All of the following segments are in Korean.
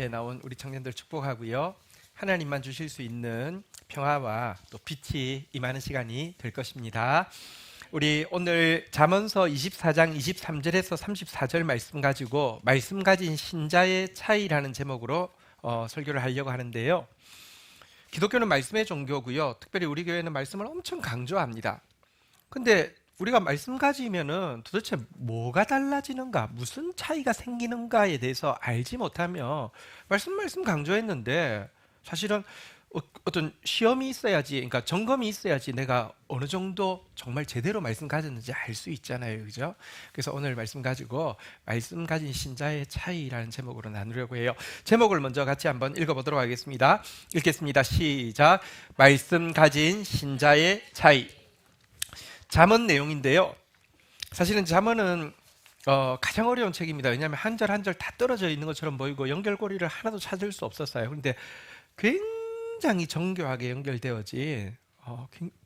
앞에 나온 우리 청년들 축복하고요. 하나님만 주실 수 있는 평화와 또 빛이 임하는 시간이 될 것입니다. 우리 오늘 잠언서 24장 23절에서 34절 말씀 가지고 말씀 가진 신자의 차이라는 제목으로 설교를 하려고 하는데요. 기독교는 말씀의 종교고요. 특별히 우리 교회는 말씀을 엄청 강조합니다. 근데 우리가 말씀 가지면은 도대체 뭐가 달라지는가, 무슨 차이가 생기는가에 대해서 알지 못하면 말씀 강조했는데 사실은 어떤 시험이 있어야지, 그러니까 점검이 있어야지 내가 어느 정도 정말 제대로 말씀 가졌는지 알 수 있잖아요, 그죠? 그래서 오늘 말씀 가지고 말씀 가진 신자의 차이라는 제목으로 나누려고 해요. 제목을 먼저 같이 한번 읽어보도록 하겠습니다. 읽겠습니다. 시작. 말씀 가진 신자의 차이. 잠언 내용인데요. 사실은 잠언은 가장 어려운 책입니다. 왜냐하면 한 절 한 절 다 떨어져 있는 것처럼 보이고 연결고리를 하나도 찾을 수 없었어요. 그런데 굉장히 정교하게 연결되어진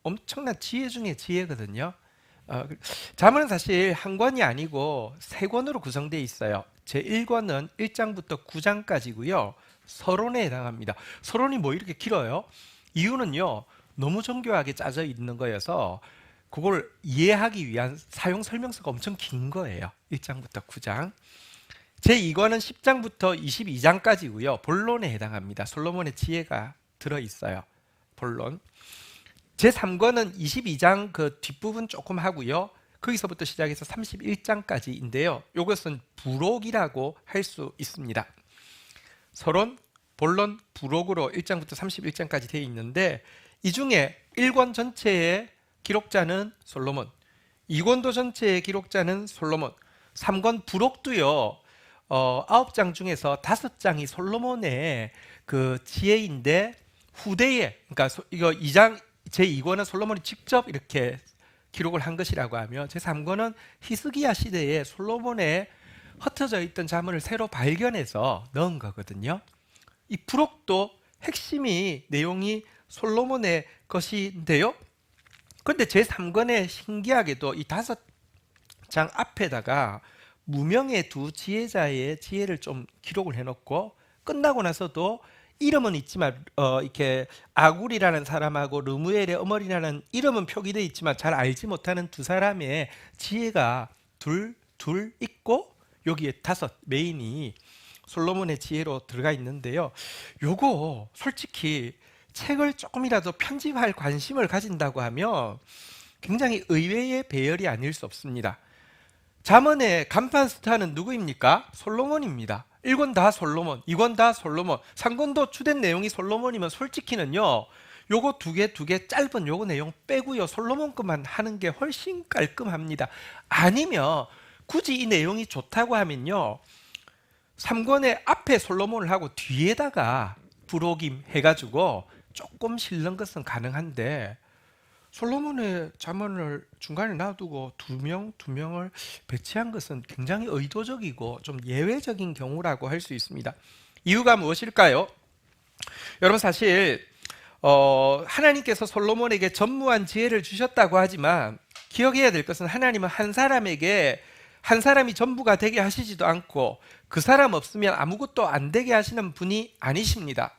엄청난 지혜 중에 지혜거든요. 잠언은 사실 한 권이 아니고 세 권으로 구성되어 있어요. 제1권은 1장부터 9장까지고요. 서론에 해당합니다. 서론이 뭐 이렇게 길어요? 이유는요, 너무 정교하게 짜져 있는 거여서 그걸 이해하기 위한 사용 설명서가 엄청 긴 거예요. 1장부터 9장. 제2권은 10장부터 22장까지고요. 본론에 해당합니다. 솔로몬의 지혜가 들어있어요. 본론. 제3권은 22장 그 뒷부분 조금 하고요. 거기서부터 시작해서 31장까지인데요. 이것은 부록이라고 할 수 있습니다. 서론, 본론, 부록으로 1장부터 31장까지 되어 있는데 이 중에 1권 전체의 기록자는 솔로몬, 2권도 전체의 기록자는 솔로몬, 3권 부록도요. 9장 중에서 5장이 솔로몬의 그 지혜인데 후대에, 그러니까 이거 2장 제2권은 솔로몬이 직접 이렇게 기록을 한 것이라고 하며 제3권은 히스기야 시대에 솔로몬의 흩어져 있던 자문을 새로 발견해서 넣은 거거든요. 이 부록도 핵심이 내용이 솔로몬의 것인데요. 그런데 제3권에 신기하게도 이 5장 앞에다가 무명의 두 지혜자의 지혜를 좀 기록을 해놓고 끝나고 나서도 이름은 있지만 이렇게 아굴이라는 사람하고 르무엘의 어머니라는 이름은 표기되어 있지만 잘 알지 못하는 두 사람의 지혜가 둘 있고 여기에 5 메인이 솔로몬의 지혜로 들어가 있는데요. 요거 솔직히 책을 조금이라도 편집할 관심을 가진다고 하면 굉장히 의외의 배열이 아닐 수 없습니다. 잠언의 간판 스타는 누구입니까? 솔로몬입니다. 1권 다 솔로몬, 2권 다 솔로몬, 3권도 주된 내용이 솔로몬이면 솔직히는요, 요거 두 개 짧은 요거 내용 빼고요, 솔로몬 것만 하는 게 훨씬 깔끔합니다. 아니면 굳이 이 내용이 좋다고 하면요, 3권의 앞에 솔로몬을 하고 뒤에다가 부록임 해가지고 조금 실는 것은 가능한데 솔로몬의 잠언을 중간에 놔두고 두 명을 배치한 것은 굉장히 의도적이고 좀 예외적인 경우라고 할 수 있습니다. 이유가 무엇일까요? 여러분 사실 하나님께서 솔로몬에게 전무한 지혜를 주셨다고 하지만 기억해야 될 것은 하나님은 한 사람에게 한 사람이 전부가 되게 하시지도 않고 그 사람 없으면 아무것도 안 되게 하시는 분이 아니십니다.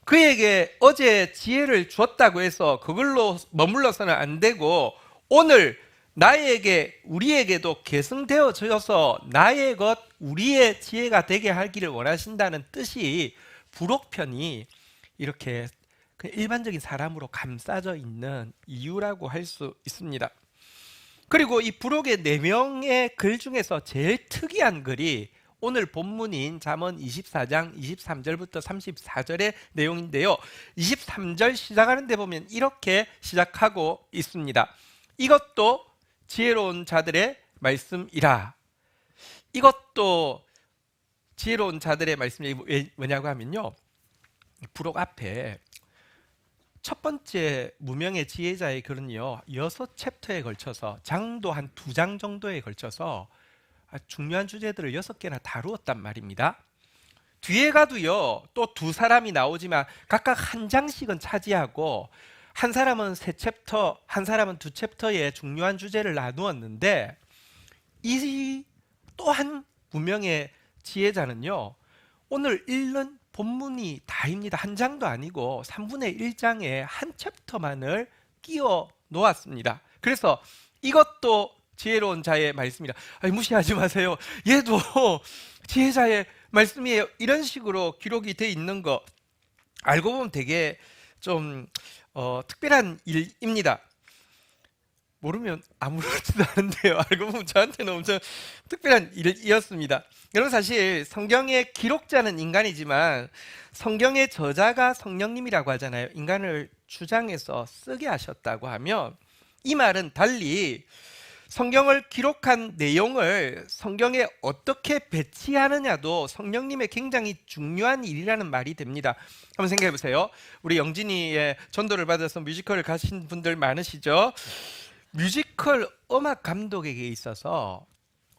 그에게 어제 지혜를 주었다고 해서 그걸로 머물러서는 안 되고 오늘 나에게 우리에게도 계승되어져서 나의 것 우리의 지혜가 되게 하기를 원하신다는 뜻이 부록편이 이렇게 일반적인 사람으로 감싸져 있는 이유라고 할 수 있습니다. 그리고 이 부록의 4명의 글 중에서 제일 특이한 글이 오늘 본문인 잠언 24장 23절부터 34절의 내용인데요. 23절 시작하는 데 보면 이렇게 시작하고 있습니다. 이것도 지혜로운 자들의 말씀이라. 이것도 지혜로운 자들의 말씀이 뭐냐고 하면요, 부록 앞에 첫 번째 무명의 지혜자의 글은요 6챕터에 걸쳐서 장도 한 2장 정도에 걸쳐서 중요한 주제들을 6개나 다루었단 말입니다. 뒤에 가도요 또 2사람이 나오지만 각각 한 장씩은 차지하고 한 사람은 3챕터, 한 사람은 2챕터의 중요한 주제를 나누었는데 이 또한 무명의 지혜자는요 오늘 읽는 본문이 다입니다. 한 장도 아니고 3분의 1장에 한 챕터만을 끼워 놓았습니다. 그래서 이것도 지혜로운 자의 말씀이라. 아니, 무시하지 마세요. 얘도 지혜자의 말씀이에요. 이런 식으로 기록이 돼 있는 거 알고 보면 되게 좀 특별한 일입니다. 모르면 아무렇지도 않은데요. 알고 보면 저한테는 엄청 특별한 일이었습니다. 여러분, 사실 성경의 기록자는 인간이지만 성경의 저자가 성령님이라고 하잖아요. 인간을 주장해서 쓰게 하셨다고 하면 이 말은 달리 성경을 기록한 내용을 성경에 어떻게 배치하느냐도 성령님의 굉장히 중요한 일이라는 말이 됩니다. 한번 생각해 보세요. 우리 영진이의 전도를 받아서 뮤지컬을 가신 분들 많으시죠? 뮤지컬 음악 감독에게 있어서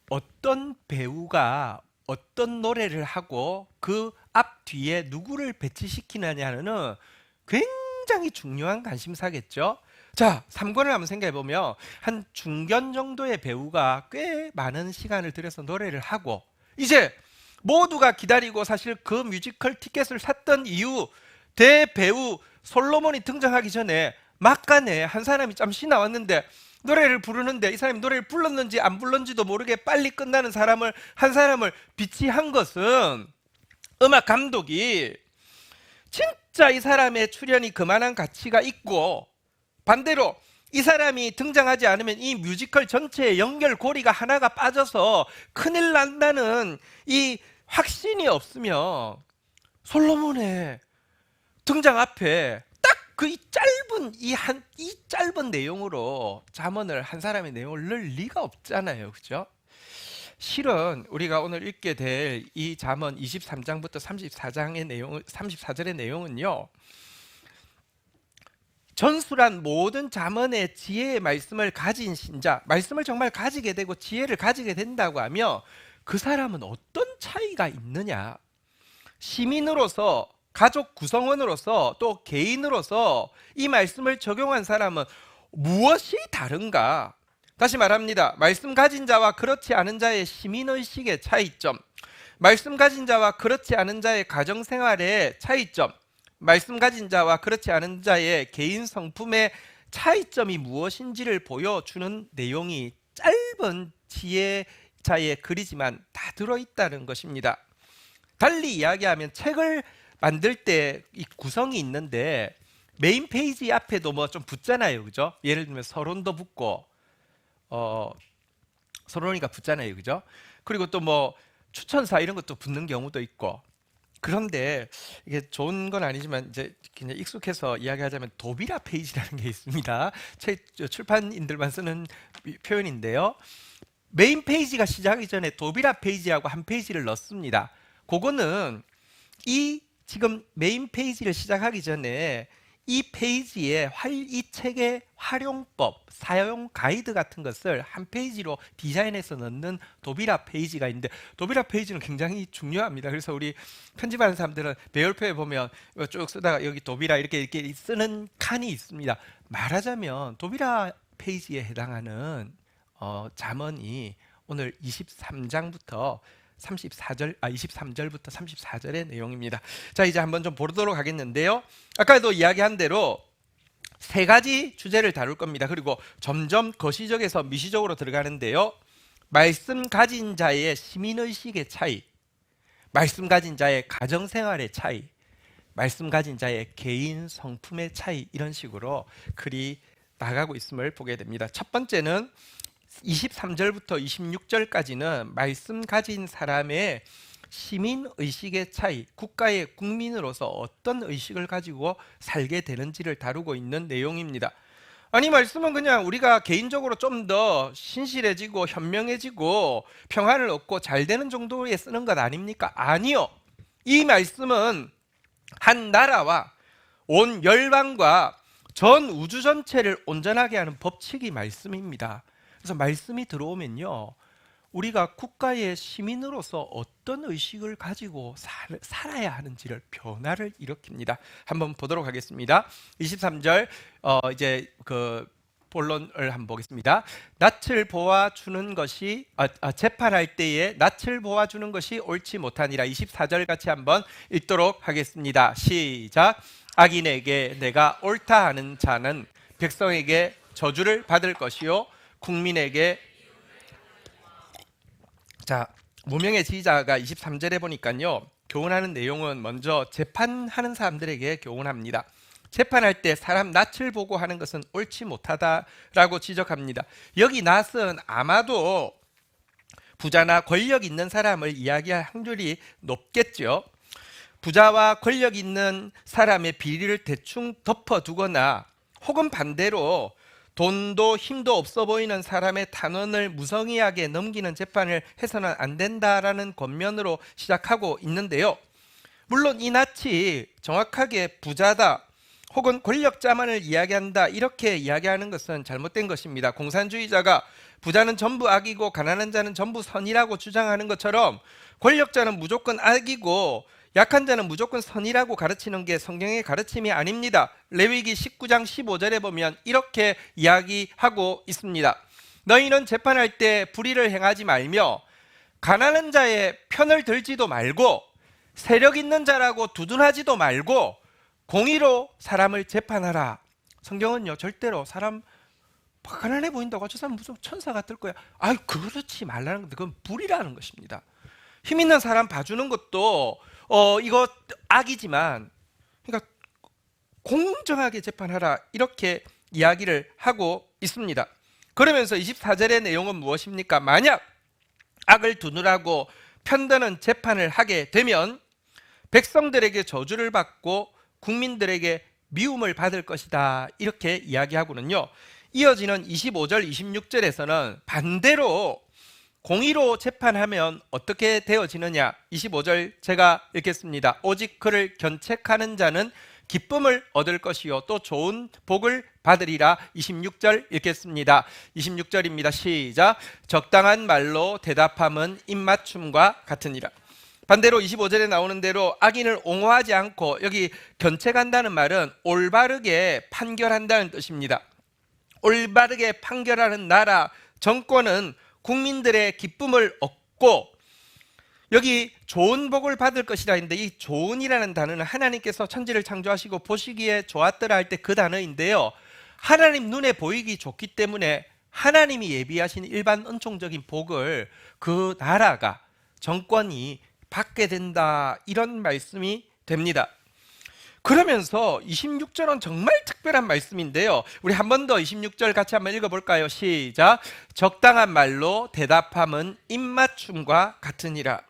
어떤 배우가 어떤 노래를 하고 그 앞 뒤에 누구를 배치시키느냐는 굉장히 중요한 관심사겠죠. 자, 3권을 한번 생각해 보면 한 중견 정도의 배우가 꽤 많은 시간을 들여서 노래를 하고 이제 모두가 기다리고 사실 그 뮤지컬 티켓을 샀던 이유, 대배우 솔로몬이 등장하기 전에 막간에 한 사람이 잠시 나왔는데 노래를 부르는데 이 사람이 노래를 불렀는지 안 불렀는지도 모르게 빨리 끝나는 한 사람을 비치한 것은 음악 감독이 진짜 이 사람의 출연이 그만한 가치가 있고 반대로 이 사람이 등장하지 않으면 이 뮤지컬 전체의 연결고리가 하나가 빠져서 큰일 난다는 이 확신이 없으면 솔로몬의 등장 앞에 딱 그 이 짧은 내용으로 잠언을 한 사람의 내용을 넣을 리가 없잖아요. 그죠? 실은 우리가 오늘 읽게 될 이 잠언 23장부터 34절의 내용은요. 전술한 모든 잠언의 지혜의 말씀을 가진 신자, 말씀을 정말 가지게 되고 지혜를 가지게 된다고 하면 그 사람은 어떤 차이가 있느냐? 시민으로서, 가족 구성원으로서, 또 개인으로서 이 말씀을 적용한 사람은 무엇이 다른가? 다시 말합니다. 말씀 가진 자와 그렇지 않은 자의 시민의식의 차이점, 말씀 가진 자와 그렇지 않은 자의 가정생활의 차이점, 말씀 가진 자와 그렇지 않은 자의 개인 성품의 차이점이 무엇인지를 보여주는 내용이 짧은 지혜자의 글이지만 다 들어있다는 것입니다. 달리 이야기하면 책을 만들 때 이 구성이 있는데 메인 페이지 앞에도 뭐 좀 붙잖아요. 그죠? 예를 들면 서론도 붙고 서론이가 붙잖아요. 그죠? 그리고 또 뭐 추천사 이런 것도 붙는 경우도 있고. 그런데 이게 좋은 건 아니지만 이제 그냥 익숙해서 이야기하자면 도비라 페이지라는 게 있습니다. 출판인들만 쓰는 표현인데요. 메인 페이지가 시작하기 전에 도비라 페이지하고 한 페이지를 넣습니다. 그거는 이 지금 메인 페이지를 시작하기 전에 이 페이지에 이 책의 활용법, 사용 가이드 같은 것을 한 페이지로 디자인해서 넣는 도비라 페이지가 있는데 도비라 페이지는 굉장히 중요합니다. 그래서 우리 편집하는 사람들은 배열표에 보면 쭉 쓰다가 여기 도비라 이렇게 쓰는 칸이 있습니다. 말하자면 도비라 페이지에 해당하는 잠언이 오늘 23절부터 34절의 내용입니다. 자, 이제 한번 좀 보도록 하겠는데요. 아까도 이야기한 대로 세 가지 주제를 다룰 겁니다. 그리고 점점 거시적에서 미시적으로 들어가는데요. 말씀 가진 자의 시민의식의 차이, 말씀 가진 자의 가정생활의 차이, 말씀 가진 자의 개인 성품의 차이, 이런 식으로 글이 나가고 있음을 보게 됩니다. 첫 번째는 23절부터 26절까지는 말씀 가진 사람의 시민의식의 차이, 국가의 국민으로서 어떤 의식을 가지고 살게 되는지를 다루고 있는 내용입니다. 아니, 말씀은 그냥 우리가 개인적으로 좀 더 신실해지고 현명해지고 평안을 얻고 잘 되는 정도에 쓰는 것 아닙니까? 아니요. 이 말씀은 한 나라와 온 열방과 전 우주 전체를 온전하게 하는 법칙이 말씀입니다. 그래서 말씀이 들어오면요, 우리가 국가의 시민으로서 어떤 의식을 가지고 살아야 하는지를 변화를 일으킵니다. 한번 보도록 하겠습니다. 23절 이제 그 본론을 한번 보겠습니다. 낯을 보아주는 것이 재판할 때에 낯을 보아주는 것이 옳지 못하니라. 24절 같이 한번 읽도록 하겠습니다. 시작. 악인에게 내가 옳다 하는 자는 백성에게 저주를 받을 것이요 국민에게 자, 무명의 지휘자가 23절에 보니까요. 교훈하는 내용은 먼저 재판하는 사람들에게 교훈합니다. 재판할 때 사람 낯을 보고 하는 것은 옳지 못하다라고 지적합니다. 여기 낯은 아마도 부자나 권력 있는 사람을 이야기할 확률이 높겠죠. 부자와 권력 있는 사람의 비리를 대충 덮어두거나 혹은 반대로 돈도 힘도 없어 보이는 사람의 탄원을 무성의하게 넘기는 재판을 해서는 안 된다라는 권면으로 시작하고 있는데요. 물론 이 낯이 정확하게 부자다 혹은 권력자만을 이야기한다 이렇게 이야기하는 것은 잘못된 것입니다. 공산주의자가 부자는 전부 악이고 가난한 자는 전부 선이라고 주장하는 것처럼 권력자는 무조건 악이고 약한 자는 무조건 선이라고 가르치는 게 성경의 가르침이 아닙니다. 레위기 19장 15절에 보면 이렇게 이야기하고 있습니다. 너희는 재판할 때 불의를 행하지 말며 가난한 자의 편을 들지도 말고 세력 있는 자라고 두둔하지도 말고 공의로 사람을 재판하라. 성경은요 절대로 사람 가난해 보인다고 저 사람 무슨 천사 같을 거야. 그렇지 말라는 건데 그건 불이라는 것입니다. 힘 있는 사람 봐주는 것도 이거 악이지만 그러니까 공정하게 재판하라 이렇게 이야기를 하고 있습니다. 그러면서 24절의 내용은 무엇입니까? 만약 악을 두느라고 편드는 재판을 하게 되면 백성들에게 저주를 받고 국민들에게 미움을 받을 것이다 이렇게 이야기하고는요. 이어지는 25절 26절에서는 반대로 공의로 재판하면 어떻게 되어지느냐. 25절 제가 읽겠습니다. 오직 그를 견책하는 자는 기쁨을 얻을 것이요 또 좋은 복을 받으리라. 26절 읽겠습니다. 26절입니다. 시작. 적당한 말로 대답함은 입맞춤과 같으니라. 반대로 25절에 나오는 대로 악인을 옹호하지 않고 여기 견책한다는 말은 올바르게 판결한다는 뜻입니다. 올바르게 판결하는 나라 정권은 국민들의 기쁨을 얻고 여기 좋은 복을 받을 것이라 했는데 이 좋은이라는 단어는 하나님께서 천지를 창조하시고 보시기에 좋았더라 할 때 그 단어인데요. 하나님 눈에 보이기 좋기 때문에 하나님이 예비하신 일반 은총적인 복을 그 나라가 정권이 받게 된다 이런 말씀이 됩니다. 그러면서 26절은 정말 특별한 말씀인데요. 우리 한 번 더 26절 같이 한번 읽어볼까요? 시작. 적당한 말로 대답함은 입맞춤과 같으니라.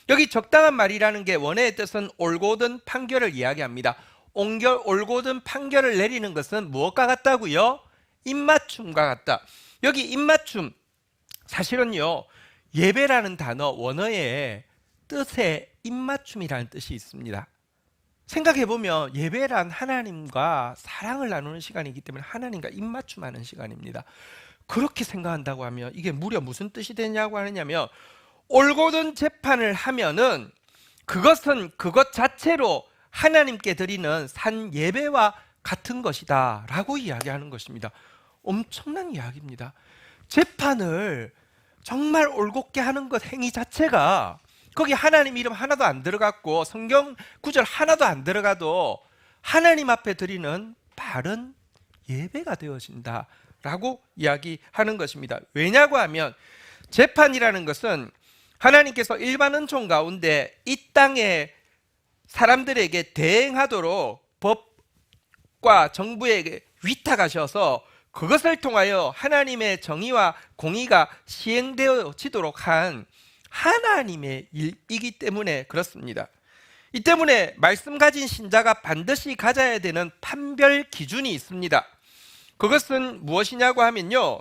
여기 적당한 말이라는 게 원어의 뜻은 올곧은 판결을 이야기합니다. 올곧은 판결을 내리는 것은 무엇과 같다고요? 입맞춤과 같다. 여기 입맞춤 사실은요 예배라는 단어 원어의 뜻에 입맞춤이라는 뜻이 있습니다. 생각해보면 예배란 하나님과 사랑을 나누는 시간이기 때문에 하나님과 입맞춤하는 시간입니다. 그렇게 생각한다고 하면 이게 무려 무슨 뜻이 되냐고 하느냐면 올곧은 재판을 하면은 그것은 그것 자체로 하나님께 드리는 산 예배와 같은 것이다 라고 이야기하는 것입니다. 엄청난 이야기입니다. 재판을 정말 올곧게 하는 것 행위 자체가 거기 하나님 이름 하나도 안 들어갔고 성경 구절 하나도 안 들어가도 하나님 앞에 드리는 바른 예배가 되어진다라고 이야기하는 것입니다. 왜냐고 하면 재판이라는 것은 하나님께서 일반 은총 가운데 이 땅에 사람들에게 대행하도록 법과 정부에게 위탁하셔서 그것을 통하여 하나님의 정의와 공의가 시행되어지도록 한 하나님의 일이기 때문에 그렇습니다. 이 때문에 말씀 가진 신자가 반드시 가져야 되는 판별 기준이 있습니다. 그것은 무엇이냐고 하면요.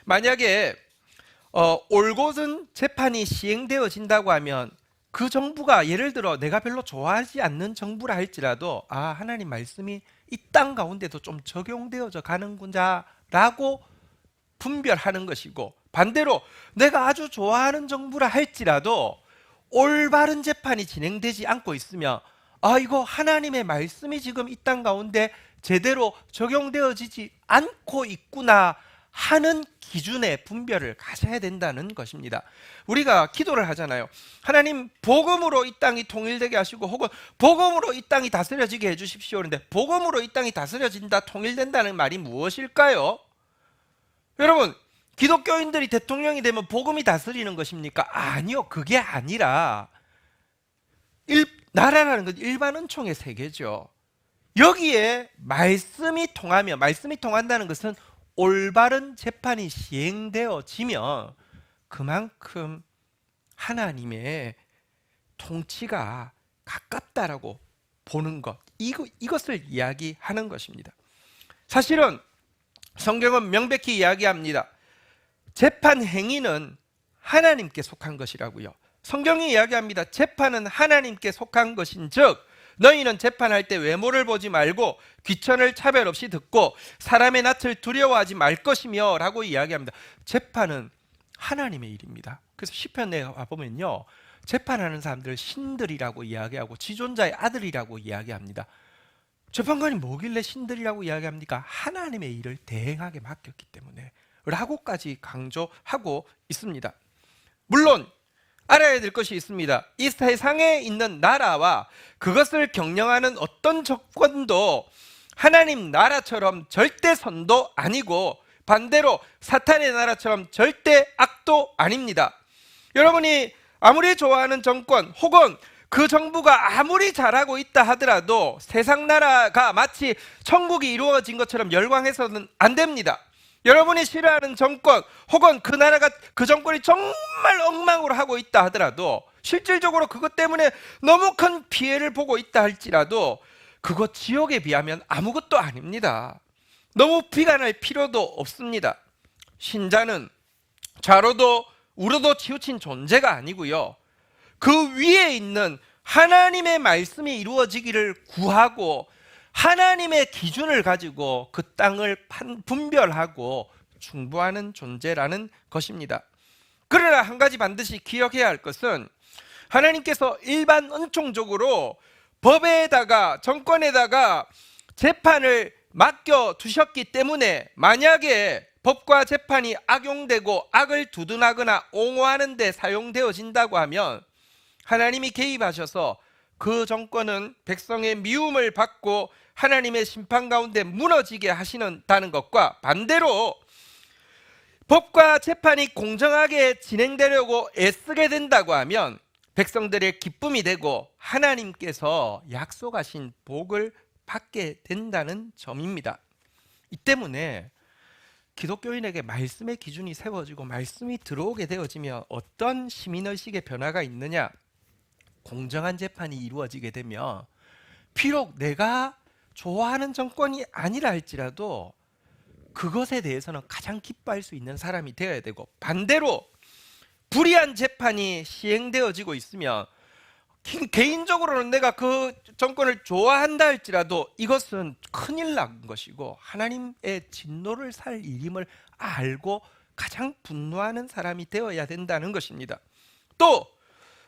만약에 올곧은 재판이 시행되어진다고 하면 그 정부가 예를 들어 내가 별로 좋아하지 않는 정부라 할지라도 하나님 말씀이 이 땅 가운데도 좀 적용되어져 가는구나 라고 분별하는 것이고 반대로 내가 아주 좋아하는 정부라 할지라도 올바른 재판이 진행되지 않고 있으면 이거 하나님의 말씀이 지금 이 땅 가운데 제대로 적용되어지지 않고 있구나 하는 기준의 분별을 가져야 된다는 것입니다. 우리가 기도를 하잖아요. 하나님, 복음으로 이 땅이 통일되게 하시고, 혹은 복음으로 이 땅이 다스려지게 해주십시오. 그런데 복음으로 이 땅이 다스려진다, 통일된다는 말이 무엇일까요? 여러분, 기독교인들이 대통령이 되면 복음이 다스리는 것입니까? 아니요, 그게 아니라 나라라는 건 일반 은총의 세계죠. 여기에 말씀이 통하며, 말씀이 통한다는 것은 올바른 재판이 시행되어지면 그만큼 하나님의 통치가 가깝다라고 보는 것, 이것을 이야기하는 것입니다. 사실은 성경은 명백히 이야기합니다. 재판 행위는 하나님께 속한 것이라고요. 성경이 이야기합니다. 재판은 하나님께 속한 것인즉 너희는 재판할 때 외모를 보지 말고 귀천을 차별 없이 듣고 사람의 낯을 두려워하지 말 것이며 라고 이야기합니다. 재판은 하나님의 일입니다. 그래서 시편에 와보면요, 재판하는 사람들을 신들이라고 이야기하고 지존자의 아들이라고 이야기합니다. 재판관이 뭐길래 신들이라고 이야기합니까? 하나님의 일을 대행하게 맡겼기 때문에 라고까지 강조하고 있습니다. 물론 알아야 될 것이 있습니다. 이 세상에 있는 나라와 그것을 경영하는 어떤 조건도 하나님 나라처럼 절대 선도 아니고 반대로 사탄의 나라처럼 절대 악도 아닙니다. 여러분이 아무리 좋아하는 정권 혹은 그 정부가 아무리 잘하고 있다 하더라도 세상 나라가 마치 천국이 이루어진 것처럼 열광해서는 안 됩니다. 여러분이 싫어하는 정권 혹은 그 나라가, 그 정권이 정말 엉망으로 하고 있다 하더라도, 실질적으로 그것 때문에 너무 큰 피해를 보고 있다 할지라도 그것 지옥에 비하면 아무것도 아닙니다. 너무 비관할 필요도 없습니다. 신자는 좌로도 우로도 치우친 존재가 아니고요, 그 위에 있는 하나님의 말씀이 이루어지기를 구하고 하나님의 기준을 가지고 그 땅을 분별하고 중보하는 존재라는 것입니다. 그러나 한 가지 반드시 기억해야 할 것은, 하나님께서 일반 은총적으로 법에다가 정권에다가 재판을 맡겨두셨기 때문에 만약에 법과 재판이 악용되고 악을 두둔하거나 옹호하는 데 사용되어진다고 하면 하나님이 개입하셔서 그 정권은 백성의 미움을 받고 하나님의 심판 가운데 무너지게 하시는다는 것과 반대로 법과 재판이 공정하게 진행되려고 애쓰게 된다고 하면 백성들의 기쁨이 되고 하나님께서 약속하신 복을 받게 된다는 점입니다. 이 때문에 기독교인에게 말씀의 기준이 세워지고 말씀이 들어오게 되어지면 어떤 시민의식의 변화가 있느냐? 공정한 재판이 이루어지게 되면 비록 내가 좋아하는 정권이 아니라 할지라도 그것에 대해서는 가장 기뻐할 수 있는 사람이 되어야 되고, 반대로 불의한 재판이 시행되어지고 있으면 개인적으로는 내가 그 정권을 좋아한다 할지라도 이것은 큰일 난 것이고 하나님의 진노를 살 일임을 알고 가장 분노하는 사람이 되어야 된다는 것입니다. 또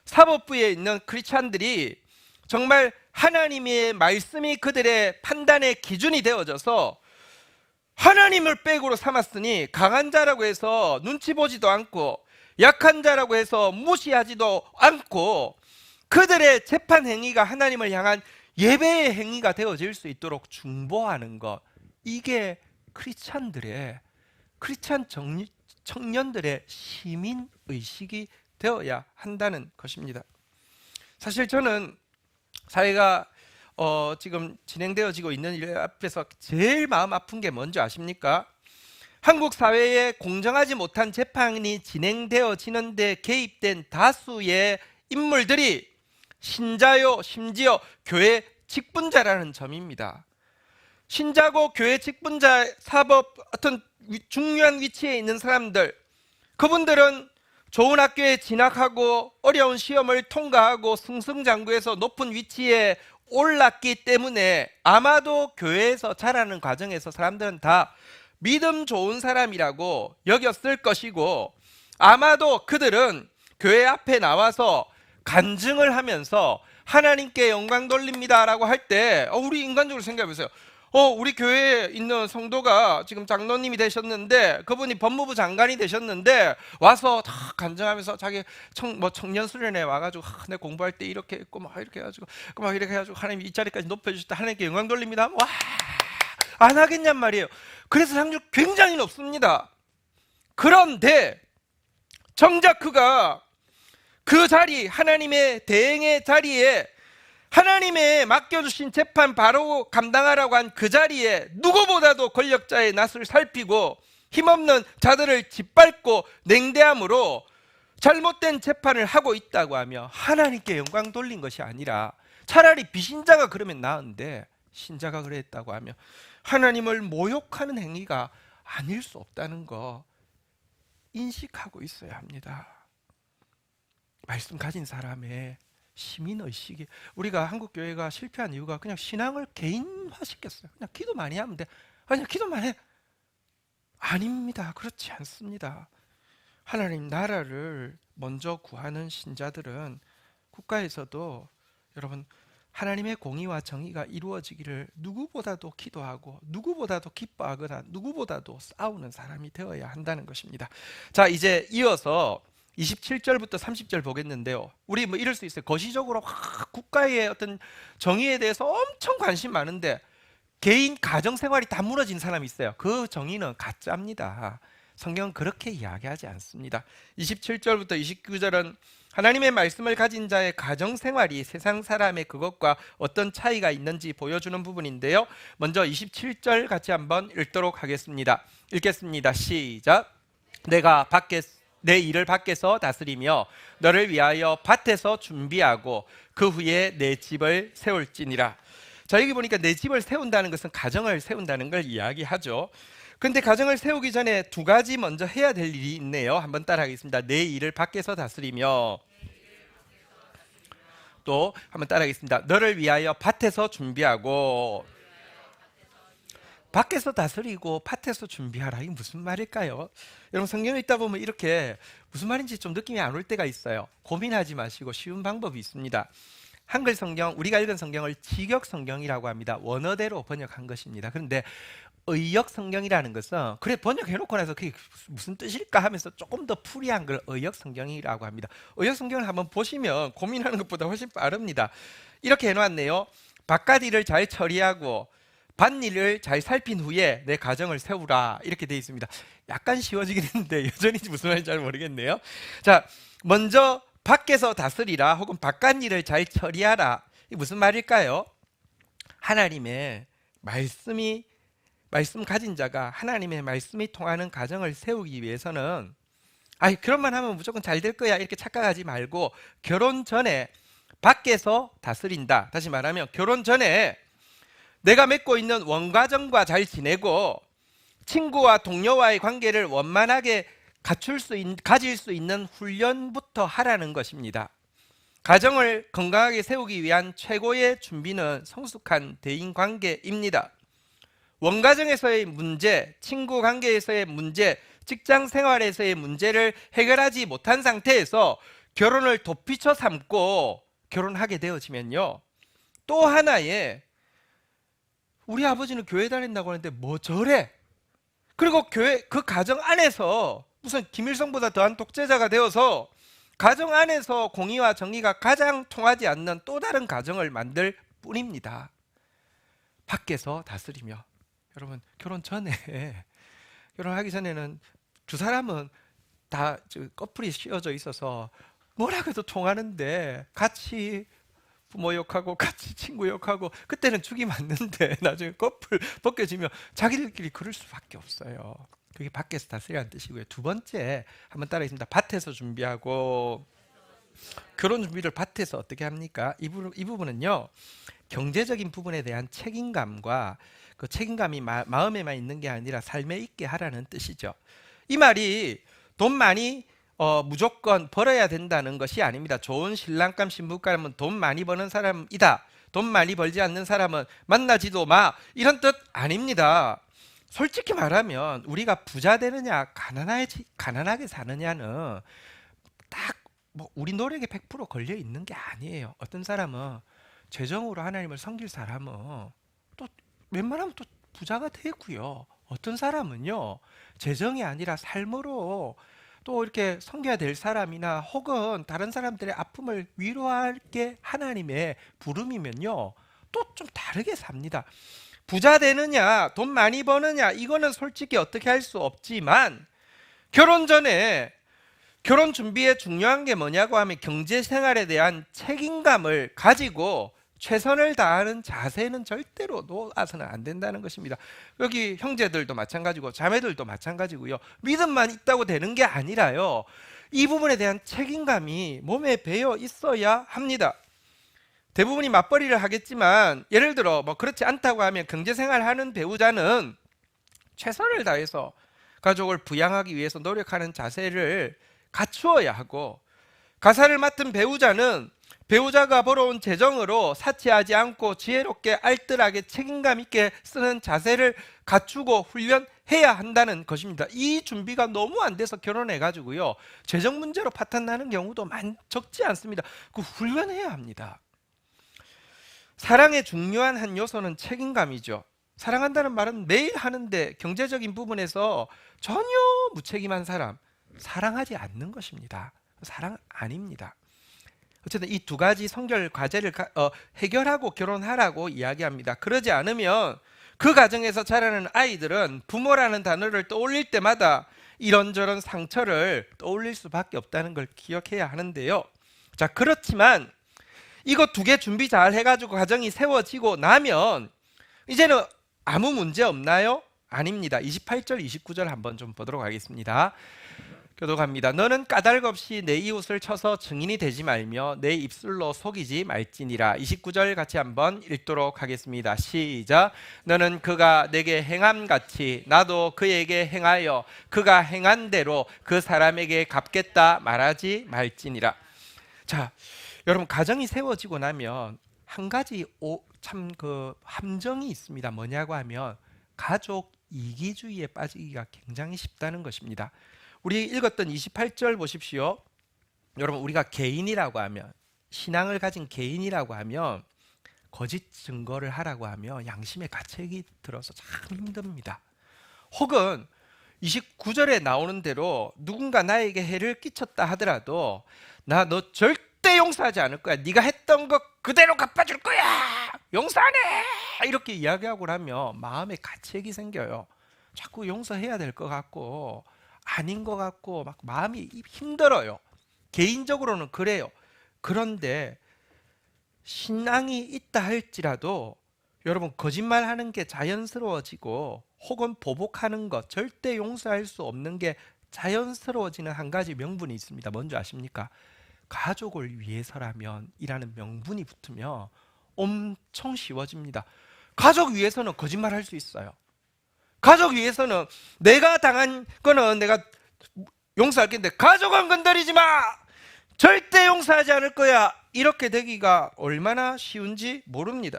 사법부에 있는 크리스찬들이 정말 하나님의 말씀이 그들의 판단의 기준이 되어져서 하나님을 백으로 삼았으니 강한 자라고 해서 눈치 보지도 않고 약한 자라고 해서 무시하지도 않고 그들의 재판 행위가 하나님을 향한 예배의 행위가 되어질 수 있도록 중보하는 것, 이게 크리스찬 청년들의 시민의식이 되어야 한다는 것입니다. 사실 저는 사회가 지금 진행되어지고 있는 일 앞에서 제일 마음 아픈 게 뭔지 아십니까? 한국 사회에 공정하지 못한 재판이 진행되어지는 데 개입된 다수의 인물들이 신자요, 심지어 교회 직분자라는 점입니다. 신자고 교회 직분자, 사법 어떤 중요한 위치에 있는 사람들, 그분들은 좋은 학교에 진학하고 어려운 시험을 통과하고 승승장구해서 높은 위치에 올랐기 때문에 아마도 교회에서 자라는 과정에서 사람들은 다 믿음 좋은 사람이라고 여겼을 것이고, 아마도 그들은 교회 앞에 나와서 간증을 하면서 하나님께 영광 돌립니다라고 할 때 우리 인간적으로 생각해 보세요. 우리 교회에 있는 성도가 지금 장로님이 되셨는데 그분이 법무부 장관이 되셨는데 와서 다 간증하면서 자기 청년 수련회 와가지고 내 공부할 때 이렇게 했고 막 이렇게 해가지고 막 이렇게 해가지고 하나님 이 자리까지 높여주셨다 하나님께 영광 돌립니다. 와 안 하겠냔 말이에요. 그래서 상주 굉장히 높습니다. 그런데 정작 그가 그 자리 하나님의 대행의 자리에 하나님의 맡겨주신 재판 바로 감당하라고 한 그 자리에 누구보다도 권력자의 낯을 살피고 힘없는 자들을 짓밟고 냉대함으로 잘못된 재판을 하고 있다고 하며 하나님께 영광 돌린 것이 아니라 차라리 비신자가 그러면 나은데 신자가 그랬다고 하며 하나님을 모욕하는 행위가 아닐 수 없다는 거 인식하고 있어야 합니다. 말씀 가진 사람의 시민의식이 우리가 한국교회가 실패한 이유가 그냥 신앙을 개인화시켰어요. 그냥 기도 많이 하면 돼. 그냥 기도만 해. 아닙니다. 그렇지 않습니다. 하나님 나라를 먼저 구하는 신자들은 국가에서도 여러분 하나님의 공의와 정의가 이루어지기를 누구보다도 기도하고 누구보다도 기뻐하거나 누구보다도 싸우는 사람이 되어야 한다는 것입니다. 자, 이제 이어서 27절부터 30절 보겠는데요. 우리 뭐 이럴 수 있어요. 거시적으로 국가의 어떤 정의에 대해서 엄청 관심 많은데 개인 가정 생활이 다 무너진 사람이 있어요. 그 정의는 가짜입니다. 성경은 그렇게 이야기하지 않습니다. 27절부터 29절은 하나님의 말씀을 가진 자의 가정 생활이 세상 사람의 그것과 어떤 차이가 있는지 보여주는 부분인데요. 먼저 27절 같이 한번 읽도록 하겠습니다. 읽겠습니다. 시작. 내가 내 일을 밖에서 다스리며 너를 위하여 밭에서 준비하고 그 후에 내 집을 세울지니라. 자, 여기 보니까 내 집을 세운다는 것은 가정을 세운다는 걸 이야기하죠. 근데 가정을 세우기 전에 두 가지 먼저 해야 될 일이 있네요. 한번 따라하겠습니다. 내 일을 밖에서 다스리며 또 한번 따라하겠습니다. 너를 위하여 밭에서 준비하고. 밖에서 다스리고 밭에서 준비하라. 이게 무슨 말일까요? 여러분 성경을 읽다 보면 이렇게 무슨 말인지 좀 느낌이 안 올 때가 있어요. 고민하지 마시고 쉬운 방법이 있습니다. 한글 성경, 우리가 읽은 성경을 직역 성경이라고 합니다. 원어대로 번역한 것입니다. 그런데 의역 성경이라는 것은 그래 번역해놓고 나서 그게 무슨 뜻일까 하면서 조금 더 풀이한 걸 의역 성경이라고 합니다. 의역 성경을 한번 보시면 고민하는 것보다 훨씬 빠릅니다. 이렇게 해놨네요. 바깥 일을 잘 처리하고 밭일을 잘 살핀 후에 내 가정을 세우라 이렇게 되어 있습니다. 약간 쉬워지긴 했는데 여전히 무슨 말인지 잘 모르겠네요. 자, 먼저 밖에서 다스리라 혹은 바깥 일을 잘 처리하라. 이게 무슨 말일까요? 하나님의 말씀 가진 자가 하나님의 말씀이 통하는 가정을 세우기 위해서는 그런만 하면 무조건 잘 될 거야 이렇게 착각하지 말고 결혼 전에 밖에서 다스린다. 다시 말하면 결혼 전에 내가 맺고 있는 원가정과 잘 지내고 친구와 동료와의 관계를 원만하게 가질 수 있는 훈련부터 하라는 것입니다. 가정을 건강하게 세우기 위한 최고의 준비는 성숙한 대인관계입니다. 원가정에서의 문제, 친구 관계에서의 문제, 직장 생활에서의 문제를 해결하지 못한 상태에서 결혼을 도피처 삼고 결혼하게 되어지면요, 또 하나의 우리 아버지는 교회 다닌다고 하는데 뭐 저래? 그리고 그 가정 안에서 무슨 김일성보다 더한 독재자가 되어서 가정 안에서 공의와 정의가 가장 통하지 않는 또 다른 가정을 만들 뿐입니다. 밖에서 다스리며. 여러분 결혼하기 전에는 두 사람은 다 커플이 씌워져 있어서 뭐라 해도 통하는데 같이 부모 욕하고 같이 친구 욕하고 그때는 죽이 맞는데 나중에 커플 벗겨지면 자기들끼리 그럴 수밖에 없어요. 그게 밖에서 다스리라는 뜻이고요. 두 번째 한번 따라하겠습니다. 밭에서 준비하고. 결혼 준비를 밭에서 어떻게 합니까? 이 부분은요, 경제적인 부분에 대한 책임감과 그 책임감이 마음에만 있는 게 아니라 삶에 있게 하라는 뜻이죠. 이 말이 돈 많이 무조건 벌어야 된다는 것이 아닙니다. 좋은 신랑감 신부감은 돈 많이 버는 사람이다. 돈 많이 벌지 않는 사람은 만나지도 마. 이런 뜻 아닙니다. 솔직히 말하면 우리가 부자 되느냐 가난하게 사느냐는 딱 뭐 우리 노력에 100% 걸려 있는 게 아니에요. 어떤 사람은 재정으로 하나님을 섬길 사람은 또 웬만하면 또 부자가 되고요. 어떤 사람은요, 재정이 아니라 삶으로 또 이렇게 섬겨야 될 사람이나 혹은 다른 사람들의 아픔을 위로할 게 하나님의 부름이면요, 또 좀 다르게 삽니다. 부자 되느냐, 돈 많이 버느냐, 이거는 솔직히 어떻게 할 수 없지만, 결혼 전에 결혼 준비에 중요한 게 뭐냐고 하면 경제 생활에 대한 책임감을 가지고 최선을 다하는 자세는 절대로 놓아서는 안 된다는 것입니다. 여기 형제들도 마찬가지고 자매들도 마찬가지고요. 믿음만 있다고 되는 게 아니라요, 이 부분에 대한 책임감이 몸에 배어 있어야 합니다. 대부분이 맞벌이를 하겠지만 예를 들어 뭐 그렇지 않다고 하면 경제생활 하는 배우자는 최선을 다해서 가족을 부양하기 위해서 노력하는 자세를 갖추어야 하고, 가사를 맡은 배우자는 배우자가 벌어온 재정으로 사치하지 않고 지혜롭게 알뜰하게 책임감 있게 쓰는 자세를 갖추고 훈련해야 한다는 것입니다. 이 준비가 너무 안 돼서 결혼해가지고요, 재정 문제로 파탄 나는 경우도 적지 않습니다. 그 훈련해야 합니다. 사랑의 중요한 한 요소는 책임감이죠. 사랑한다는 말은 매일 하는데 경제적인 부분에서 전혀 무책임한 사람, 사랑하지 않는 것입니다. 사랑 아닙니다. 어쨌든 이 두 가지 성결 과제를 해결하고 결혼하라고 이야기합니다. 그러지 않으면 그 가정에서 자라는 아이들은 부모라는 단어를 떠올릴 때마다 이런저런 상처를 떠올릴 수밖에 없다는 걸 기억해야 하는데요. 자, 그렇지만 이거 두 개 준비 잘 해가지고 가정이 세워지고 나면 이제는 아무 문제 없나요? 아닙니다. 28절, 29절 한번 좀 보도록 하겠습니다. 교독합니다. 너는 까닭 없이 내 이웃을 쳐서 증인이 되지 말며 내 입술로 속이지 말지니라. 29절 같이 한번 읽도록 하겠습니다. 시작. 너는 그가 내게 행함같이 나도 그에게 행하여 그가 행한 대로 그 사람에게 갚겠다 말하지 말지니라. 자, 여러분, 가정이 세워지고 나면 한 가지 참 그 함정이 있습니다. 뭐냐고 하면 가족 이기주의에 빠지기가 굉장히 쉽다는 것입니다. 우리 읽었던 28절 보십시오. 여러분, 우리가 개인이라고 하면, 신앙을 가진 개인이라고 하면 거짓 증거를 하라고 하면 양심의 가책이 들어서 참 힘듭니다. 혹은 29절에 나오는 대로 누군가 나에게 해를 끼쳤다 하더라도 나 너 절대 용서하지 않을 거야. 네가 했던 것 그대로 갚아줄 거야. 용서 안 해. 이렇게 이야기하고 나면 마음에 가책이 생겨요. 자꾸 용서해야 될 것 같고 아닌 것 같고 막 마음이 힘들어요. 개인적으로는 그래요. 그런데 신앙이 있다 할지라도 여러분, 거짓말하는 게 자연스러워지고 혹은 보복하는 것, 절대 용서할 수 없는 게 자연스러워지는 한 가지 명분이 있습니다. 뭔지 아십니까? 가족을 위해서라면 이라는 명분이 붙으면 엄청 쉬워집니다. 가족 위해서는 거짓말할 수 있어요. 가족 위해서는 내가 당한 거는 내가 용서할 건데 가족은 건드리지 마! 절대 용서하지 않을 거야! 이렇게 되기가 얼마나 쉬운지 모릅니다.